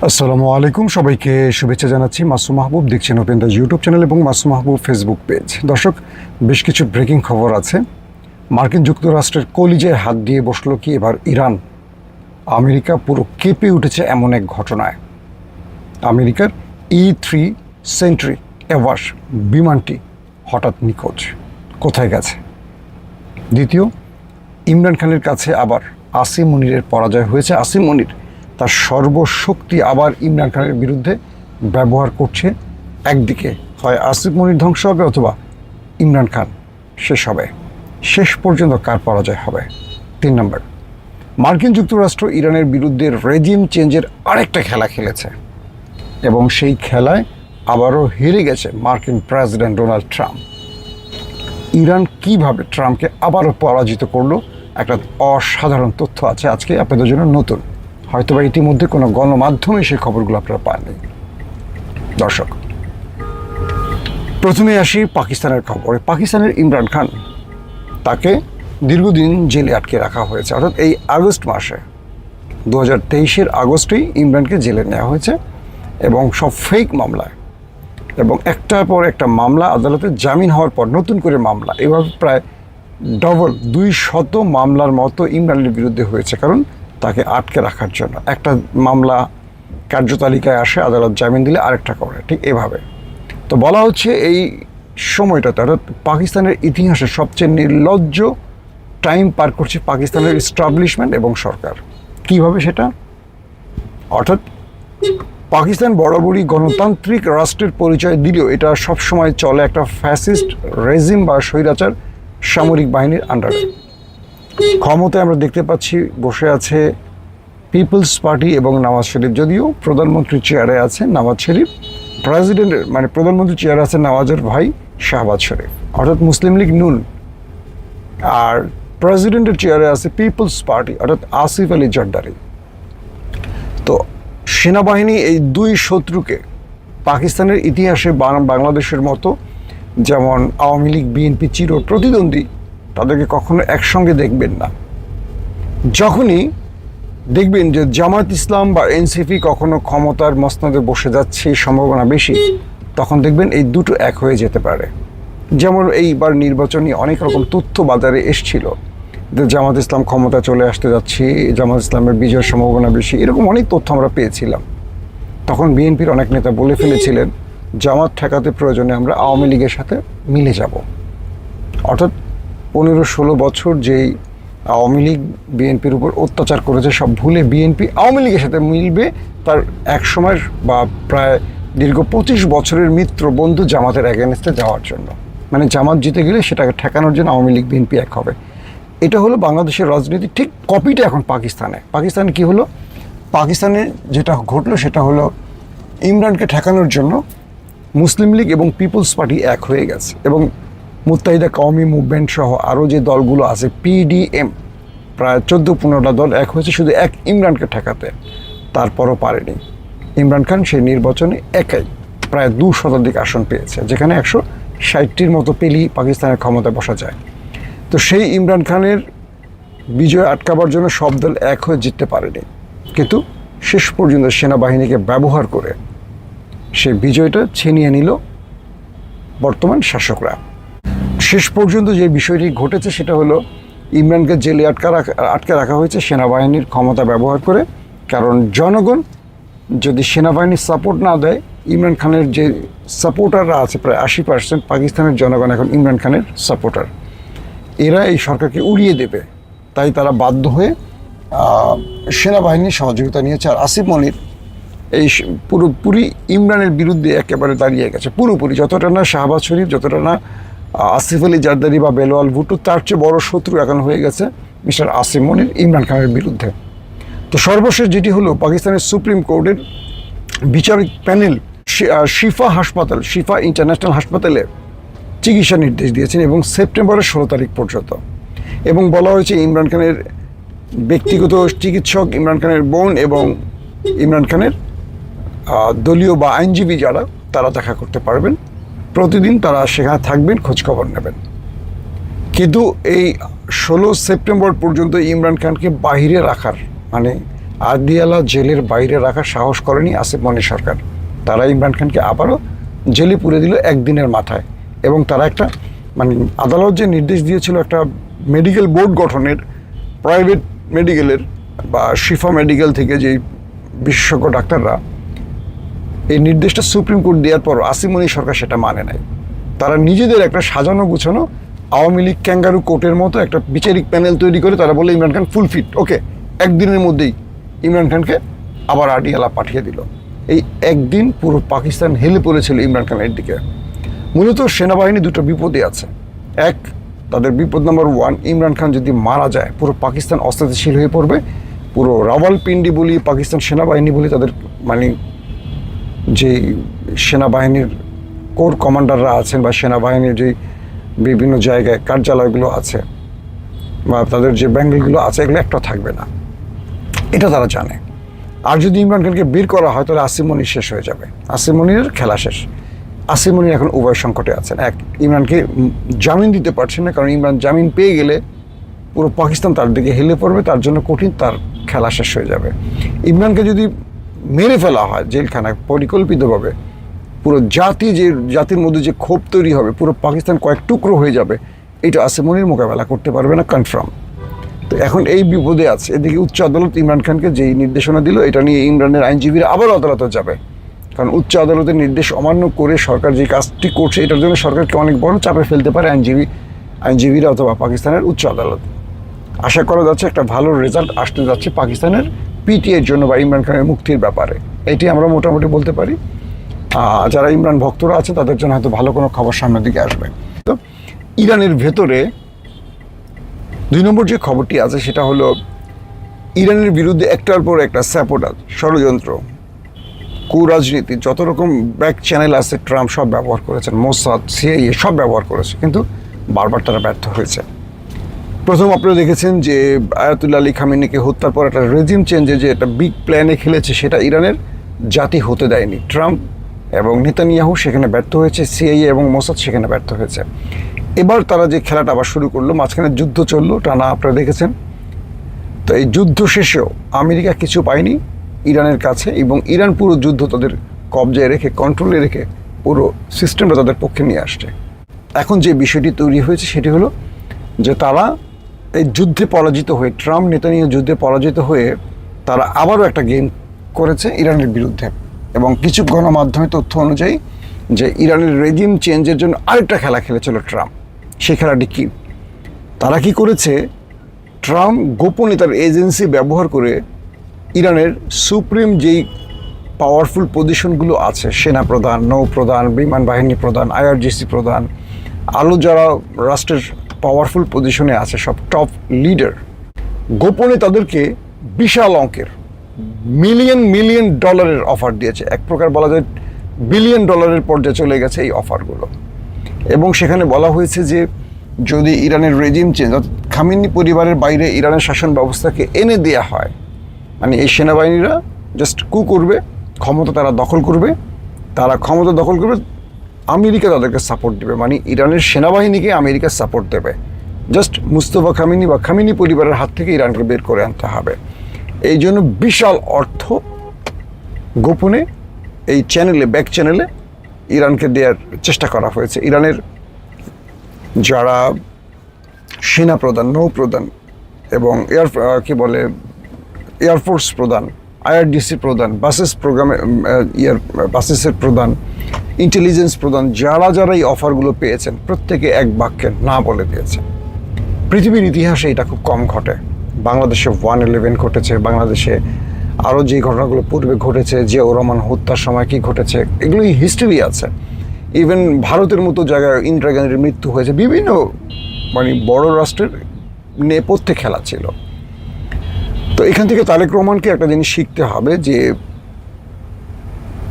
আসসালামু আলাইকুম, সবাইকে শুভেচ্ছা জানাচ্ছি। মাসুম মাহবুব দেখছেন ওপেন দ্য ইউটিউব চ্যানেল এবং মাসুম মাহবুব ফেসবুক পেজ। দর্শক, বেশ কিছু ব্রেকিং খবর আছে। মার্কিন যুক্তরাষ্ট্রের কলিজায় হাত দিয়ে বসলো কি এবার ইরান? আমেরিকা পুরো কেঁপে উঠেছে এমন এক ঘটনায়। আমেরিকার E-3 সেন্ট্রি এভাস বিমানটি হঠাৎ নিখোঁজ, কোথায় গেছে? দ্বিতীয়, ইমরান খানের কাছে আবার আসিম মনিরের পরাজয় হয়েছে। আসিম মনির তার সর্বশক্তি আবার ইমরান খানের বিরুদ্ধে ব্যবহার করছে। একদিকে হয় আসিফ মনির ধ্বংস হবে অথবা ইমরান খান শেষ হবে। শেষ পর্যন্ত কার পরাজয় হবে? 3 নম্বর, মার্কিন যুক্তরাষ্ট্র ইরানের বিরুদ্ধে রেজিম চেঞ্জের আরেকটা খেলা খেলেছে এবং সেই খেলায় আবারও হেরে গেছে মার্কিন প্রেসিডেন্ট ডোনাল্ড ট্রাম্প। ইরান কিভাবে ট্রাম্পকে আবারও পরাজিত করলো, একটা অসাধারণ তথ্য আছে আজকে আপনাদের জন্য নতুন। হয়তোবা ইতিমধ্যে কোনো গণমাধ্যমে সেই খবরগুলো আপনারা পাননি। দর্শক, প্রথমে আসি পাকিস্তানের খবরে। পাকিস্তানের ইমরান খান, তাকে দীর্ঘদিন জেলে আটকে রাখা হয়েছে। অর্থাৎ এই আগস্ট মাসে 2023 আগস্টেই ইমরানকে জেলে নেওয়া হয়েছে এবং সব ফেক মামলায়, এবং একটার পর একটা মামলা আদালতে জামিন হওয়ার পর নতুন করে মামলা, এভাবে প্রায় ডবল 200 মামলার মতো ইমরানের বিরুদ্ধে হয়েছে। কারণ তাকে আটকে রাখার জন্য একটা মামলা কার্যতালিকায় আসে, আদালত জামিন দিলে আরেকটা করে, ঠিক এভাবে। তো বলা হচ্ছে এই সময়টাতে, অর্থাৎ পাকিস্তানের ইতিহাসে সবচেয়ে নির্লজ্জ টাইম পার করছে পাকিস্তানের এস্টাবলিশমেন্ট এবং সরকার। কিভাবে সেটা? অর্থাৎ পাকিস্তান বরাবরই গণতান্ত্রিক রাষ্ট্রের পরিচয় দিলেও এটা সবসময় চলে একটা ফ্যাসিস্ট রেজিম বা স্বৈরাচার সামরিক বাহিনীর আন্ডারে। ক্ষমতায় আমরা দেখতে পাচ্ছি বসে আছে পিপলস পার্টি এবং নওয়াজ শরীফ। যদিও প্রধানমন্ত্রী চেয়ারে আছে নওয়াজ শরীফ, প্রধানমন্ত্রী চেয়ারে আছে নওয়াজের ভাই শাহবাজ শরীফ, অর্থাৎ মুসলিম লীগ নুন। আর প্রেসিডেন্টের চেয়ারে আছে পিপলস পার্টি, অর্থাৎ আসিফ আলী জারদারি। তো সেনাবাহিনী এই দুই শত্রুকে পাকিস্তানের ইতিহাসে বাংলাদেশের মতো, যেমন আওয়ামী লীগ বিএনপি চির প্রতিদ্বন্দ্বী, তাদেরকে কখনো একসঙ্গে দেখবেন না। যখনই দেখবেন যে জামাত ইসলাম বা এনসিপি কখনো ক্ষমতার মসনদে বসে যাচ্ছে, সম্ভাবনা বেশি, তখন দেখবেন এই দুটো এক হয়ে যেতে পারে। যেমন এইবার নির্বাচনী অনেক রকম তথ্য বাজারে এসছিল যে জামাত ইসলাম ক্ষমতা চলে আসতে যাচ্ছে, জামাত ইসলামের বিজয়ের সম্ভাবনা বেশি, এরকম অনেক তথ্য আমরা পেয়েছিলাম। তখন বিএনপির অনেক নেতা বলে ফেলেছিলেন জামাত ঠেকাতে প্রয়োজনে আমরা আওয়ামী লীগের সাথে মিলে যাব। অর্থাৎ 15-16 বছর যেই আওয়ামী লীগ বিএনপির উপর অত্যাচার করেছে সব ভুলে বিএনপি আওয়ামী লীগের সাথে মিলবে, তার এক সময় বা প্রায় দীর্ঘ 25 বছরের মিত্র বন্ধু জামাতের এগেনস্টে যাওয়ার জন্য। মানে জামাত জিতে গেলে সেটাকে ঠেকানোর জন্য আওয়ামী লীগ বিএনপি এক হবে। এটা হলো বাংলাদেশের রাজনীতি। ঠিক কপিটা এখন পাকিস্তানে কি হলো? পাকিস্তানে যেটা ঘটলো সেটা হলো ইমরানকে ঠেকানোর জন্য মুসলিম লীগ এবং পিপলস পার্টি এক হয়ে গেছে, এবং মুত্তাহিদা কওমি মুভমেন্ট সহ আরও যে দলগুলো আছে, PDM, প্রায় 14-15টা দল এক হয়েছে শুধু এক ইমরানকে ঠেকাতে। তারপরও পারেনি। ইমরান খান সেই নির্বাচনে একাই প্রায় 2 শতাধিক আসন পেয়েছে, যেখানে 160টির মতো পেলেই পাকিস্তানের ক্ষমতায় বসা যায়। তো সেই ইমরান খানের বিজয় আটকাবার জন্য সব দল এক হয়ে জিততে পারেনি, কিন্তু শেষ পর্যন্ত সেনাবাহিনীকে ব্যবহার করে সেই বিজয়টা ছিনিয়ে নিল বর্তমান শাসকরা। শেষ পর্যন্ত যে বিষয়টি ঘটেছে সেটা হলো ইমরানকে জেলে আটকে রাখা হয়েছে সেনাবাহিনীর ক্ষমতা ব্যবহার করে। কারণ জনগণ যদি সেনাবাহিনীর সাপোর্ট না দেয়, ইমরান খানের যে সাপোর্টাররা আছে প্রায় 80% পাকিস্তানের জনগণ এখন ইমরান খানের সাপোর্টার, এরা এই সরকারকে উড়িয়ে দেবে। তাই তারা বাধ্য হয়ে সেনাবাহিনীর সহযোগিতা নিয়েছে। আর আসিফ মনির এই পুরোপুরি ইমরানের বিরুদ্ধে একেবারে দাঁড়িয়ে গেছে, পুরোপুরি। যতটা না শাহবাজ শরীফ, যতটা না আসিফ আলী জারদারি বা বেলাওয়াল ভুট্টো, তার চেয়ে বড় শত্রু এখন হয়ে গেছে মিস্টার আসিম মনির ইমরান খানের বিরুদ্ধে। তো সর্বশেষ যেটি হলো, পাকিস্তানের সুপ্রিম কোর্টের বিচারিক প্যানেল শিফা ইন্টারন্যাশনাল হাসপাতালে চিকিৎসা নির্দেশ দিয়েছেন, এবং সেপ্টেম্বরের 16 তারিখ পর্যন্ত। এবং বলা হয়েছে ইমরান খানের ব্যক্তিগত চিকিৎসক, ইমরান খানের বোন এবং ইমরান খানের দলীয় বা আইনজীবী যারা, তারা দেখা করতে পারবেন। প্রতিদিন তারা সেখানে থাকবেন, খোঁজখবর নেবেন। কিন্তু এই 16 সেপ্টেম্বর পর্যন্ত ইমরান খানকে বাহিরে রাখার, মানে আদিয়ালা জেলের বাইরে রাখার সাহস করেনি আসিফ মনির সরকার। তারা ইমরান খানকে আবারও জেলে পুরে দিল একদিনের মাথায়। এবং তারা একটা মানে আদালত যে নির্দেশ দিয়েছিল একটা মেডিকেল বোর্ড গঠনের, প্রাইভেট মেডিকেলের বা শিফা মেডিকেল থেকে যে বিশেষজ্ঞ ডাক্তাররা, এই নির্দেশটা সুপ্রিম কোর্ট দেওয়ার পর আসিফ মনির সরকার সেটা মানে নাই। তারা নিজেদের একটা সাজানো গুছানো আওয়ামী লীগ ক্যাঙ্গারু কোর্টের মতো একটা বিচারিক প্যানেল তৈরি করে তারা বলে ইমরান খান ফুল ফিট, ওকে, একদিনের মধ্যেই ইমরান খানকে আবার আডিয়ালা পাঠিয়ে দিল। এই একদিন পুরো পাকিস্তান হেলে পড়েছিল ইমরান খানের দিকে। মূলত সেনাবাহিনী দুটো বিপদে আছে। এক, তাদের বিপদ নাম্বার 1, ইমরান খান যদি মারা যায় পুরো পাকিস্তান অস্থিতিশীল হয়ে পড়বে। পুরো রাওয়ালপিন্ডি বলি, পাকিস্তান সেনাবাহিনী বলি, তাদের মানে যে সেনাবাহিনীর কোর কমান্ডাররা আছেন বা সেনাবাহিনীর যে বিভিন্ন জায়গায় কার্যালয়গুলো আছে বা তাদের যে ব্যাঙ্গলগুলো আছে, এগুলো একটা থাকবে না, এটা তারা জানে। আর যদি ইমরান খানকে বের করা হয় তাহলে আসিফ মনির শেষ হয়ে যাবে, আসিফ মনিরের খেলা শেষ। আসিফ মনির এখন উভয় সংকটে আছেন। এক, ইমরানকে জামিন দিতে পারছেন না, কারণ ইমরান জামিন পেয়ে গেলে পুরো পাকিস্তান তার দিকে হেলে পড়বে, তার জন্য কঠিন, তার খেলা শেষ হয়ে যাবে। ইমরানকে যদি মেরে ফেলা হয় জেলখানায় পরিকল্পিতভাবে, পুরো জাতির মধ্যে যে ক্ষোভ তৈরি হবে, পুরো পাকিস্তান কয়েক টুকরো হয়ে যাবে, এটা আসিফ মনির মোকাবেলা করতে পারবে না, কনফার্ম। তো এখন এই বিপদে আছে। এদিকে উচ্চ আদালত ইমরান খানকে যেই নির্দেশনা দিল, এটা নিয়ে ইমরানের আইনজীবীরা আবার আদালতে যাবে, কারণ উচ্চ আদালতের নির্দেশ অমান্য করে সরকার যে কাজটি করছে, এটার জন্য সরকারকে অনেক বড় চাপে ফেলতে পারে আইনজীবীরা অথবা পাকিস্তানের উচ্চ আদালত। আশা করা যাচ্ছে একটা ভালো রেজাল্ট আসতে যাচ্ছে পাকিস্তানের পিটিআইয়ের জন্য বা ইমরান খানের মুক্তির ব্যাপারে, এটি আমরা মোটামুটি বলতে পারি। যারা ইমরান ভক্তরা আছে তাদের জন্য হয়তো ভালো কোনো খবর সামনের দিকে আসবে। তো ইরানের ভেতরে 2 নম্বর যে খবরটি আছে সেটা হলো ইরানের বিরুদ্ধে একটার পর একটা স্যাবোটাজ, ষড়যন্ত্র, কুরাজনীতি, যত রকম ব্যাক চ্যানেল আছে ট্রাম্প সব ব্যবহার করেছেন, মোসাদ, সিআইএ সব ব্যবহার করেছে, কিন্তু বারবার তারা ব্যর্থ হয়েছে। প্রথম আপনারা দেখেছেন যে আয়াতুল্লাহ আলী খামেনিকে হত্যার পর একটা রেজিম চেঞ্জে যে একটা বিগ প্ল্যানে খেলেছে, সেটা ইরানের জাতি হতে দেয়নি। ট্রাম্প এবং নেতানিয়াহু সেখানে ব্যর্থ হয়েছে, সিআইএ এবং মোসাদ সেখানে ব্যর্থ হয়েছে। এবার তারা যে খেলাটা আবার শুরু করলো, মাঝখানে যুদ্ধ চললো টানা, আপনারা দেখেছেন। তো এই যুদ্ধ শেষেও আমেরিকা কিছু পায়নি ইরানের কাছে, এবং ইরান পুরো যুদ্ধ তাদের কবজায় রেখে, কন্ট্রোলে রেখে পুরো সিস্টেমটা তাদের পক্ষে নিয়ে আসছে। এখন যে বিষয়টি তৈরি হয়েছে সেটি হলো যে তারা এই যুদ্ধে পরাজিত হয়ে, ট্রাম্প নেতানিয়াহু যুদ্ধে পরাজিত হয়ে তারা আবারও একটা গেম করেছে ইরানের বিরুদ্ধে। এবং কিছু গণমাধ্যমের তথ্য অনুযায়ী যে ইরানের রেজিম চেঞ্জের জন্য আরেকটা খেলা খেলেছিল ট্রাম্প। সেই খেলাটি কি, তারা কি করেছে, ট্রাম্প গোপনে তার এজেন্সি ব্যবহার করে ইরানের সুপ্রিম যেই পাওয়ারফুল পজিশনগুলো আছে, সেনা প্রধান, নৌ প্রধান, বিমান বাহিনী প্রধান, আইআরজিসি প্রধান, আরও যারা রাষ্ট্রের পাওয়ারফুল পজিশনে আছে, সব টপ লিডার, গোপনে তাদেরকে বিশাল অঙ্কের মিলিয়ন ডলারের অফার দিয়েছে। এক প্রকার বলা যায় বিলিয়ন ডলারের পর্যায়ে চলে গেছে এই অফারগুলো। এবং সেখানে বলা হয়েছে যে যদি ইরানের রেজিম চেঞ্জ, খামেনি পরিবারের বাইরে ইরানের শাসন ব্যবস্থাকে এনে দেওয়া হয়, মানে এই সেনাবাহিনীরা জাস্ট করবে, ক্ষমতা তারা দখল করবে, আমেরিকা তাদেরকে সাপোর্ট দেবে, মানে ইরানের সেনাবাহিনীকে আমেরিকা সাপোর্ট দেবে। জাস্ট মুস্তফা খামেনি বা খামেনি পরিবারের হাত থেকে ইরানকে বের করে আনতে হবে। এই জন্য বিশাল অর্থ গোপনে এই চ্যানেলে, ব্যাক চ্যানেলে ইরানকে দেওয়ার চেষ্টা করা হয়েছে। ইরানের যারা সেনা প্রধান, নৌ প্রধান এবং এয়ারফোর্স প্রধান, আইআরডিসি প্রধান, বাসেসের প্রধান, ইন্টেলিজেন্স প্রধান, যারা এই অফারগুলো পেয়েছেন প্রত্যেকে এক বাক্যে না বলে দিয়েছে। পৃথিবীর ইতিহাসে এটা খুব কম ঘটে। বাংলাদেশে 1/11 ঘটেছে, বাংলাদেশে আরও যে ঘটনাগুলো পূর্বে ঘটেছে, জিয়াউর রহমান হত্যার সময় কী ঘটেছে, এগুলোই হিস্ট্রি আছে। ইভেন ভারতের মতো জায়গায় ইন্দিরা গান্ধীর মৃত্যু হয়েছে, বিভিন্ন মানে বড় রাষ্ট্রের নেপথ্যে খেলা ছিল। তো এখান থেকে তারেক রহমানকে একটা জিনিস শিখতে হবে যে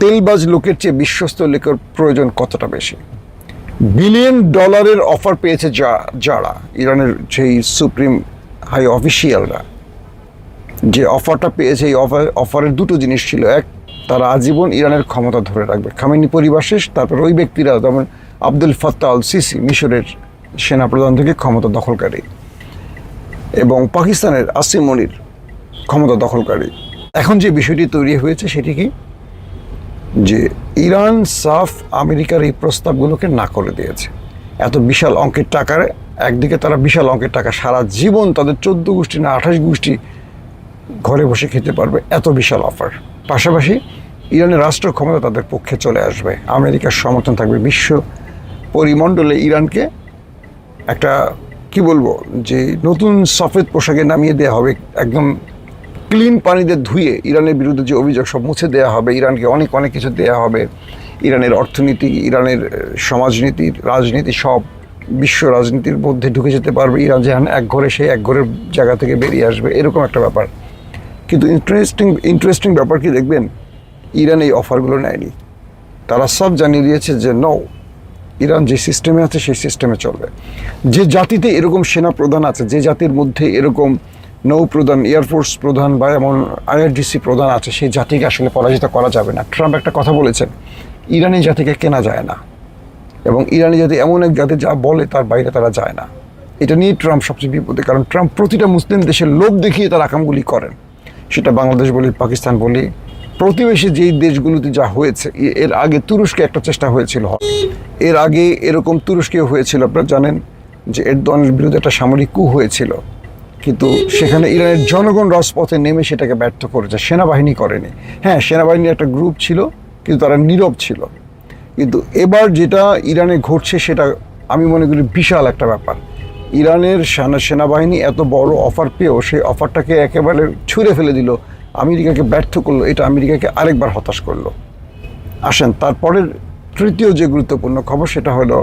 তেলবাজ লোকের চেয়ে বিশ্বস্ত লোকের প্রয়োজন কতটা বেশি। বিলিয়ন ডলারের অফার পেয়েছে যারা ইরানের সেই সুপ্রিম হাই অফিসিয়ালরা, যে অফারটা পেয়েছে, এই অফারের দুটো জিনিস ছিল। এক, তারা আজীবন ইরানের ক্ষমতা ধরে রাখবে, খামেনি পরিবার শেষ, তারপর ওই ব্যক্তিরা যেমন আব্দুল ফাত্তাহ আল সিসি, মিশরের সেনাপ্রধান থেকে ক্ষমতা দখলকারী, এবং পাকিস্তানের আসিফ মনির ক্ষমতা দখলকারী, এখন যে বিষয়টি তৈরি হয়েছে সেটি কি, যে ইরান সাফ আমেরিকার এই প্রস্তাবগুলোকে না করে দিয়েছে। এত বিশাল অঙ্কের টাকার, একদিকে তারা বিশাল অঙ্কের টাকা, সারা জীবন তাদের 14 গোষ্ঠী না 28 গোষ্ঠী ঘরে বসে খেতে পারবে, এত বিশাল অফার। পাশাপাশি ইরানের রাষ্ট্র ক্ষমতা তাদের পক্ষে চলে আসবে, আমেরিকার সমর্থন থাকবে, বিশ্ব পরিমণ্ডলে ইরানকে একটা কি বলবো, যে নতুন সফেদ পোশাকে নামিয়ে দেওয়া হবে, একদম ক্লিন পানিতে ধুয়ে ইরানের বিরুদ্ধে যে অভিযোগ সব মুছে দেওয়া হবে, ইরানকে অনেক অনেক কিছু দেওয়া হবে, ইরানের অর্থনীতি, ইরানের সমাজনীতি, রাজনীতি সব বিশ্ব রাজনীতির মধ্যে ঢুকে যেতে পারবে ইরান, যেখানে এক ঘরে সেই এক ঘরের জায়গা থেকে বেরিয়ে আসবে, এরকম একটা ব্যাপার। কিন্তু ইন্টারেস্টিং ব্যাপার কি দেখবেন, ইরান এই অফারগুলো নেয়নি। তারা সব জানিয়ে দিয়েছে যে নো, ইরান যে সিস্টেমে আছে সেই সিস্টেমে চলবে। যে জাতিতে এরকম সেনা প্রধান আছে, যে জাতির মধ্যে এরকম নৌ প্রধান, এয়ারফোর্স প্রধান বা এমন IRGC প্রধান আছে, সেই জাতিকে আসলে পরাজিত করা যাবে না। ট্রাম্প একটা কথা বলেছেন, ইরানি জাতিকে কেনা যায় না, এবং ইরানি জাতি এমন এক জাতি যা বলে তার বাইরে তারা যায় না। এটা নিয়ে ট্রাম্প সবচেয়ে বিপদে, কারণ ট্রাম্প প্রতিটা মুসলিম দেশের লোভ দেখিয়ে তার আকামগুলি করেন। সেটা বাংলাদেশ বলি, পাকিস্তান বলি, প্রতিবেশী যেই দেশগুলোতে যা হয়েছে। এর আগে তুরস্কে একটা চেষ্টা হয়েছিল, এর আগে এরকম তুরস্কেও হয়েছিল, আপনারা জানেন যে এরদোয়ানের বিরুদ্ধে একটা সামরিক কূ হয়েছিল, কিন্তু সেখানে ইরানের জনগণ রাজপথে নেমে সেটাকে ব্যর্থ করেছে, সেনাবাহিনী করেনি। হ্যাঁ, সেনাবাহিনীর একটা গ্রুপ ছিল, কিন্তু তারা নীরব ছিল। কিন্তু এবার যেটা ইরানে ঘটছে সেটা আমি মনে করি বিশাল একটা ব্যাপার। ইরানের সেনাবাহিনী এত বড় অফার পেয়েও সেই অফারটাকে একেবারে ছুঁড়ে ফেলে দিল, আমেরিকাকে ব্যর্থ করলো, এটা আমেরিকাকে আরেকবার হতাশ করলো। আসেন তারপরের তৃতীয় যে গুরুত্বপূর্ণ খবর, সেটা হলো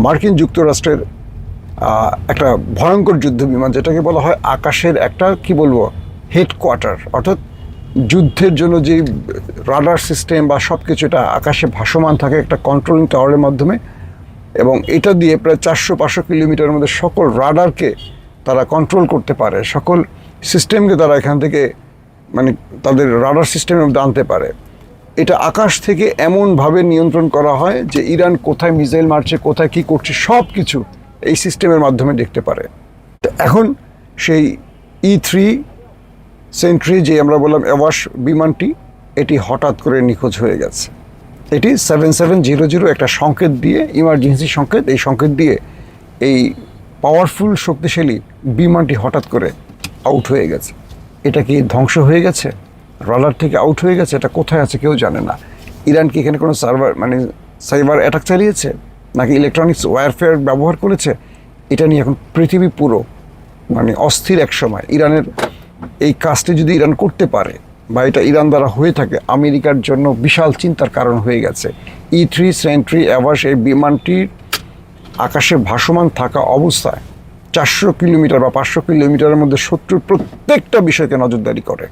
মার্কিন যুক্তরাষ্ট্রের একটা ভয়ঙ্কর যুদ্ধ বিমান, যেটাকে বলা হয় আকাশের একটা কি বলবো হেডকোয়ার্টার, অর্থাৎ যুদ্ধের জন্য যে রাডার সিস্টেম বা সব কিছু এটা আকাশে ভাসমান থাকে একটা কন্ট্রোলিং টাওয়ারের মাধ্যমে, এবং এটা দিয়ে প্রায় 400-500 কিলোমিটারের মধ্যে সকল রাডারকে তারা কন্ট্রোল করতে পারে, সকল সিস্টেমকে তারা এখান থেকে মানে তাদের রাডার সিস্টেমের মধ্যে আনতে পারে। এটা আকাশ থেকে এমনভাবে নিয়ন্ত্রণ করা হয় যে ইরান কোথায় মিসাইল মারছে, কোথায় কী করছে, সব কিছু এই সিস্টেমের মাধ্যমে দেখতে পারে। তো এখন সেই E3 সেন্ট্রি, যে আমরা বললাম অ্যাওয়াশ বিমানটি, এটি হঠাৎ করে নিখোঁজ হয়ে গেছে। এটি 7700 একটা সংকেত দিয়ে, ইমার্জেন্সি সংকেত, এই সংকেত দিয়ে এই পাওয়ারফুল শক্তিশালী বিমানটি হঠাৎ করে আউট হয়ে গেছে। এটা কি ধ্বংস হয়ে গেছে, রাডার থেকে আউট হয়ে গেছে, এটা কোথায় আছে কেউ জানে না। ইরান কি এখানে কোনো সাইবার অ্যাটাক চালিয়েছে, নাকি ইলেকট্রনিক্স ওয়ারফেয়ার ব্যবহার করেছে? এটা নিয়ে এখন পৃথিবী পুরো অস্থির এক সময়। ইরানের এই কাজটি যদি ইরান করতে পারে বা এটা ইরান দ্বারা হয়ে থাকে, আমেরিকার জন্য বিশাল চিন্তার কারণ হয়ে গেছে। E3 সেন্ট্রি অ্যাভাস এই বিমানটির আকাশে ভাসমান থাকা অবস্থায় 400 কিলোমিটার বা 500 কিলোমিটারের মধ্যে শত্রুর প্রত্যেকটা বিষয়কে নজরদারি করে,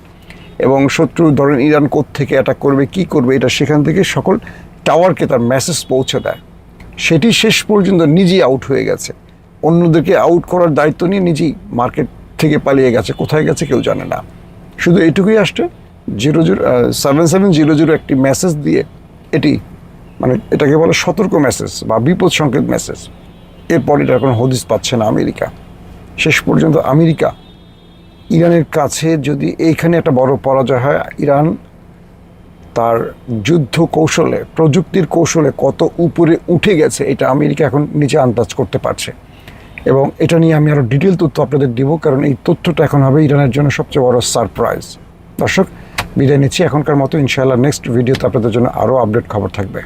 এবং শত্রু ধরেন ইরান কোত্থেকে অ্যাটাক করবে, কি করবে, এটা সেখান থেকে সকল টাওয়ারকে তার মেসেজ পৌঁছে দেয়। সেটি শেষ পর্যন্ত নিজেই আউট হয়ে গেছে, অন্যদেরকে আউট করার দায়িত্ব নিয়ে নিজেই মার্কেট থেকে পালিয়ে গেছে, কোথায় গেছে কেউ জানে না। শুধু এটুকুই আসছে 7700 একটি মেসেজ দিয়ে, এটি এটাকে বলে সতর্ক মেসেজ বা বিপদ সংকেত মেসেজ। এরপর এটা কোনো হদিস পাচ্ছে না আমেরিকা। শেষ পর্যন্ত আমেরিকা ইরানের কাছে যদি এইখানে একটা বড় পরাজয় হয়, ইরান তার যুদ্ধ কৌশলে, প্রযুক্তির কৌশলে কত উপরে উঠে গেছে এটা আমেরিকা এখন নিজে আন্দাজ করতে পারছে। এবং এটা নিয়ে আমি আরও ডিটেল তথ্য আপনাদের দিব, কারণ এই তথ্যটা এখন হবে ইরানের জন্য সবচেয়ে বড় সারপ্রাইজ। দর্শক, বিদায় নিচ্ছি এখনকার মতো। ইনশাআল্লাহ নেক্সট ভিডিওতে আপনাদের জন্য আরও আপডেট খবর থাকবে।